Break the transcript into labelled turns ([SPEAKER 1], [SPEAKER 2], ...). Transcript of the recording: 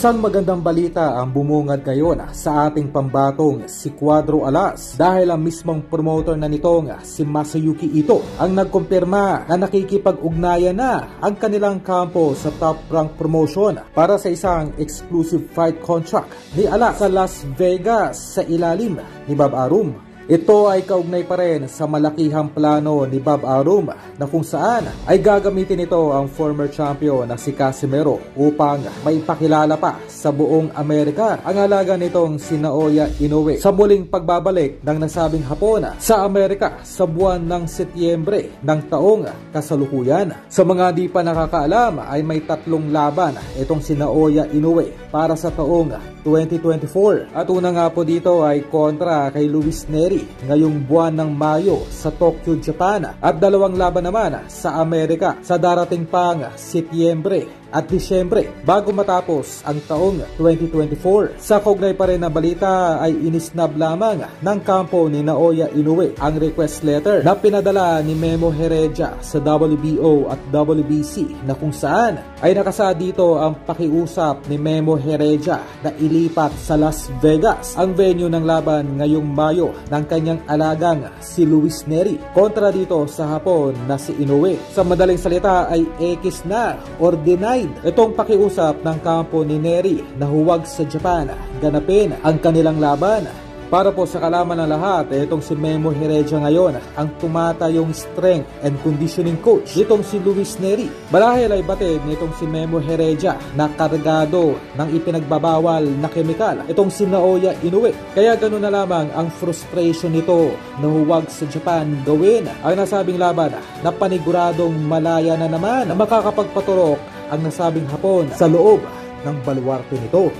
[SPEAKER 1] Isang magandang balita ang bumungad ngayon sa ating pambatong si Cuadro Alas dahil ang mismong promoter na nitong si Masayuki Ito ang nagkumpirma na nakikipag-ugnayan na ang kanilang kampo sa Top Rank Promotion para sa isang exclusive fight contract ni Alas sa Las Vegas sa ilalim ni Bob Arum. Ito ay kaugnay pa rin sa malakihang plano ni Bob Arum na kung saan ay gagamitin ito ang former champion na si Casimero upang maipakilala pa sa buong Amerika ang alaga nitong si Naoya Inoue sa muling pagbabalik ng nasabing Hapon sa Amerika sa buwan ng Setyembre ng taong kasalukuyan. Sa mga di pa nakakaalam ay may 3 laban itong si Naoya Inoue para sa taong 2024 at una nga po dito ay kontra kay Luis Nery ngayong buwan ng Mayo sa Tokyo, Japan at 2 laban naman sa Amerika sa darating pang Setyembre at Disyembre bago matapos ang taong 2024. Sa kaugnay pa rin na balita ay inisnab lamang ng kampo ni Naoya Inoue ang request letter na pinadala ni Memo Heredia sa WBO at WBC na kung saan ay nakasa dito ang pakiusap ni Memo Heredia na ilipat sa Las Vegas ang venue ng laban ngayong Mayo ng kanyang alagang si Luis Nery kontra dito sa Hapon na si Inoue. Sa madaling salita ay ekis na or denied itong pakiusap ng kampo ni Nery na huwag sa Japan ganapin ang kanilang laban. Para po sa kalaman ng lahat, itong si Memo Heredia ngayon ang tumatayong strength and conditioning coach nitong si Luis Nery. Marahil ay batid nitong si Memo Heredia na kargado ng ipinagbabawal na kemikal itong si Naoya Inoue. Kaya ganoon na lamang ang frustration nito na huwag sa Japan gawin ang nasabing laban na paniguradong malaya na naman na makakapagpaturok ang nasabing Hapon sa loob ng baluarte nito.